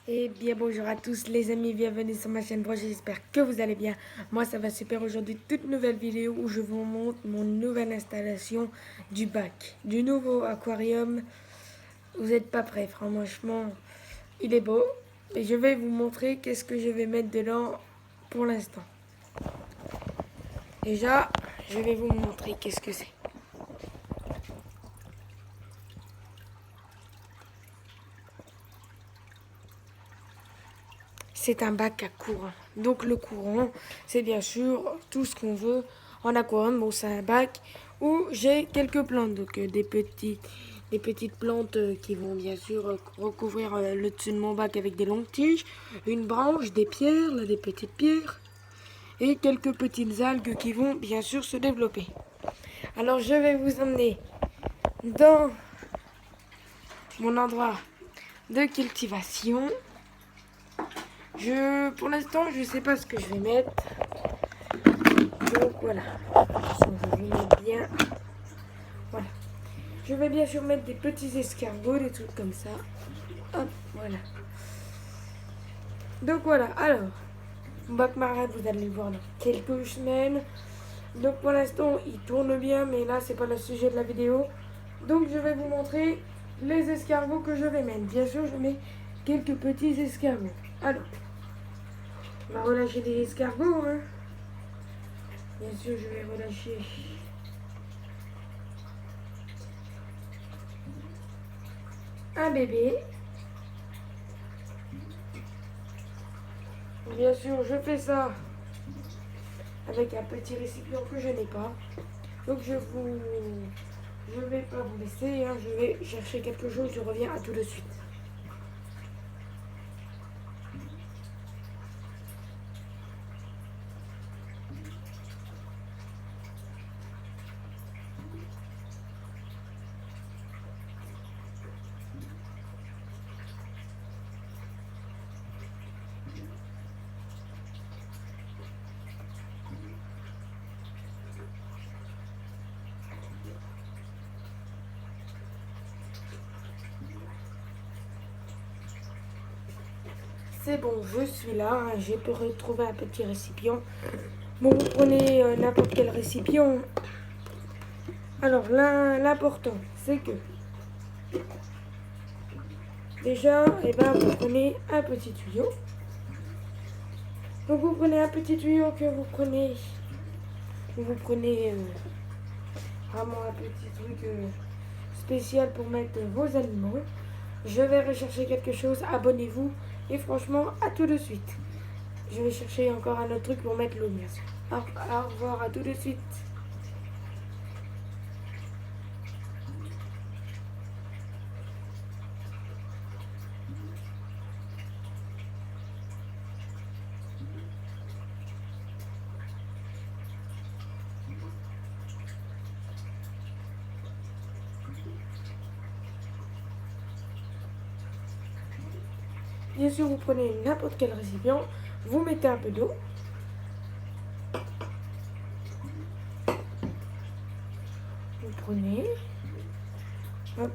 Et bien bonjour à tous les amis, bienvenue sur ma chaîne Projet, j'espère que vous allez bien. Moi ça va super aujourd'hui, toute nouvelle vidéo où je vous montre mon nouvelle installation du bac, du nouveau aquarium. Vous n'êtes pas prêts, franchement, il est beau. Et je vais vous montrer qu'est-ce que je vais mettre dedans pour l'instant. Déjà, je vais vous montrer qu'est-ce que c'est. C'est un bac à courant. Donc le courant, c'est bien sûr tout ce qu'on veut en aquarium. Bon, c'est un bac où j'ai quelques plantes. Donc des petites plantes qui vont bien sûr recouvrir le dessus de mon bac avec des longues tiges. Une branche, des pierres, là, des petites pierres. Et quelques petites algues qui vont bien sûr se développer. Alors je vais vous emmener dans mon endroit de cultivation. Pour l'instant, je ne sais pas ce que je vais mettre. Donc voilà. Je vais mettre bien. Voilà. Je vais bien sûr mettre des petits escargots, des trucs comme ça. Hop, voilà. Donc voilà. Alors, mon bac marin, vous allez le voir dans quelques semaines. Donc pour l'instant, il tourne bien, mais là, c'est pas le sujet de la vidéo. Donc je vais vous montrer les escargots que je vais mettre. Bien sûr, je mets quelques petits escargots. Alors, on va relâcher des escargots, hein. Bien sûr, je vais relâcher un bébé. Bien sûr, je fais ça avec un petit récipient que je n'ai pas. Donc je vais pas vous laisser, hein. Je vais chercher quelque chose, je reviens à tout de suite. C'est bon, je suis là, hein. J'ai pu retrouver un petit récipient. Bon, vous prenez n'importe quel récipient. Alors là, l'important, c'est que déjà, eh ben, vous prenez un petit tuyau. Donc vous prenez un petit tuyau que vous prenez vraiment un petit truc spécial pour mettre vos aliments. Je vais rechercher quelque chose, abonnez-vous et franchement, à tout de suite. Je vais chercher encore un autre truc pour mettre l'eau, bien sûr. Au revoir, à tout de suite. Bien sûr, vous prenez n'importe quel récipient, vous mettez un peu d'eau. Vous prenez, hop,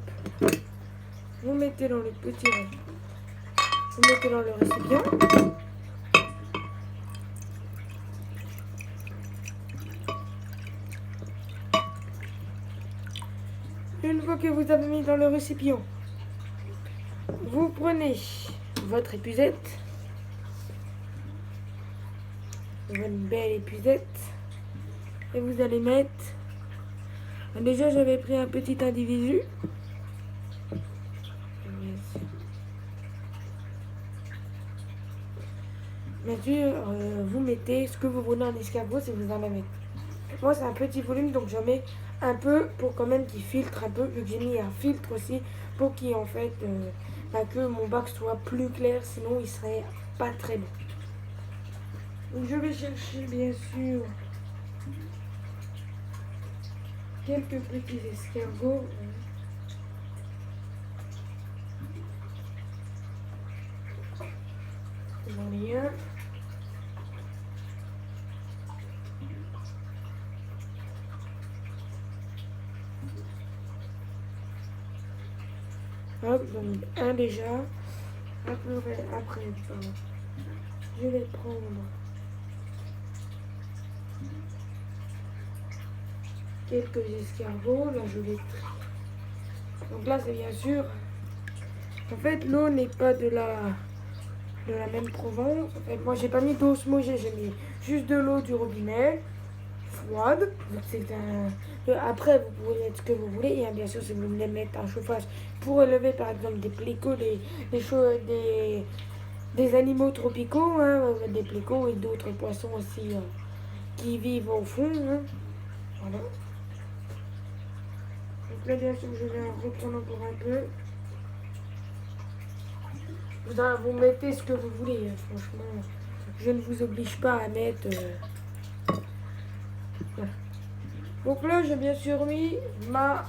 vous mettez dans le petit vous mettez dans le récipient. Une fois que vous avez mis dans le récipient, vous prenez votre épuisette, une belle épuisette, et vous allez mettre. Déjà, j'avais pris un petit individu. Bien sûr, vous mettez ce que vous voulez en escargot si vous en avez. Moi, c'est un petit volume, donc j'en mets un peu pour quand même qu'il filtre un peu, vu que j'ai mis un filtre aussi pour qu'il en fait que mon bac soit plus clair, sinon il serait pas très bon. Donc je vais chercher bien sûr quelques petits escargots. J'en ai un. Hop, j'en ai un déjà. Après, pardon. Je vais prendre quelques escargots. Là, je vais. Donc là, c'est bien sûr. En fait, l'eau n'est pas de la même Provence. En fait, moi, j'ai pas mis d'eau osmogée, j'ai mis juste de l'eau du robinet, froide. Donc, après, vous pouvez mettre ce que vous voulez. Et bien sûr, si vous voulez mettre un chauffage pour élever, par exemple, des plécots, des animaux tropicaux, hein, des plécots et d'autres poissons aussi qui vivent au fond. Hein. Voilà. Donc là, bien sûr, je vais en reprendre encore un peu. Vous mettez ce que vous voulez, hein, franchement. Je ne vous oblige pas à mettre. Voilà. Donc là, j'ai bien sûr mis ma.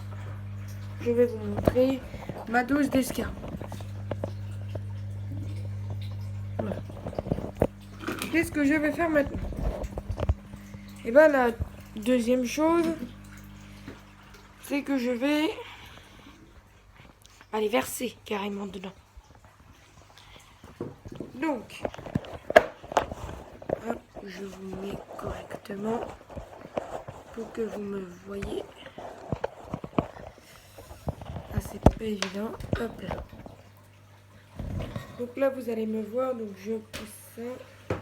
Je vais vous montrer ma dose d'escargot. Voilà. Qu'est-ce que je vais faire maintenant? Et bien, la deuxième chose, c'est que je vais aller verser carrément dedans. Donc, hop, je vous mets correctement pour que vous me voyez. Ah, c'est pas évident. Hop là. Donc là, vous allez me voir. Donc, je pousse ça.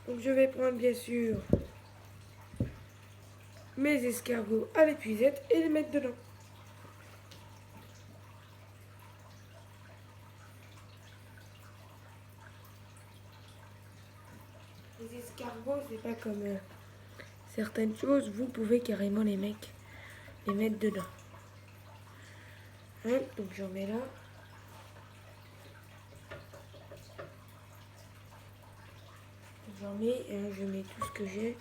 Donc, je vais prendre bien sûr mes escargots à l'épuisette et les mettre dedans. Les escargots, c'est pas comme certaines choses. Vous pouvez carrément les mettre dedans. Hein, donc, j'en mets là. J'en mets, je mets tout ce que j'ai.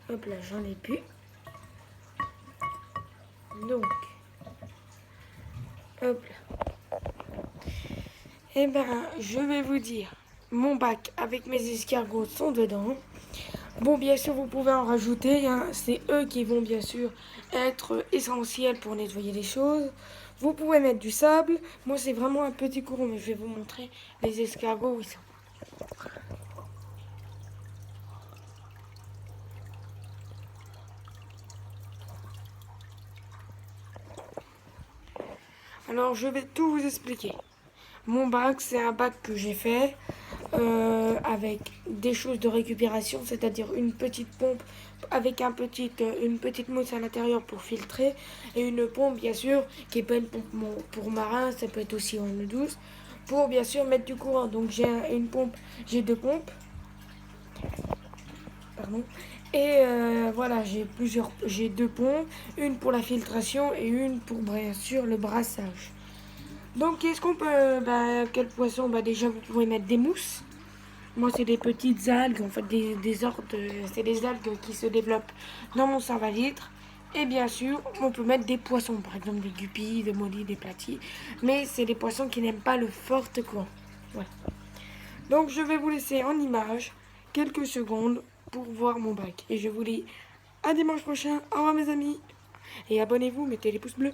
Hop là, j'en ai plus. Donc, hop là. Et ben, je vais vous dire, mon bac avec mes escargots sont dedans. Bon, bien sûr, vous pouvez en rajouter. Hein. C'est eux qui vont bien sûr être essentiels pour nettoyer les choses. Vous pouvez mettre du sable. Moi, c'est vraiment un petit courant, mais je vais vous montrer les escargots où ils sont. Alors, je vais tout vous expliquer. Mon bac, c'est un bac que j'ai fait avec des choses de récupération, c'est-à-dire une petite pompe avec une petite mousse à l'intérieur pour filtrer et une pompe, bien sûr, qui n'est pas une pompe pour marin, ça peut être aussi en eau douce, pour bien sûr mettre du courant. Donc, j'ai deux pompes. Pardon. Et voilà, j'ai deux pompes, une pour la filtration et une pour bien sûr le brassage. Donc, qu'est-ce qu'on peut. Quel poisson? Déjà, vous pouvez mettre des mousses. Moi, c'est des petites algues, en fait, c'est des algues qui se développent dans mon savalitre. Et bien sûr, on peut mettre des poissons, par exemple des guppies, des mollies, des platies. Mais c'est des poissons qui n'aiment pas le fort courant. Voilà. Donc, je vais vous laisser en image quelques secondes pour voir mon bac. Et je vous dis à dimanche prochain. Au revoir, mes amis. Et abonnez-vous, mettez les pouces bleus.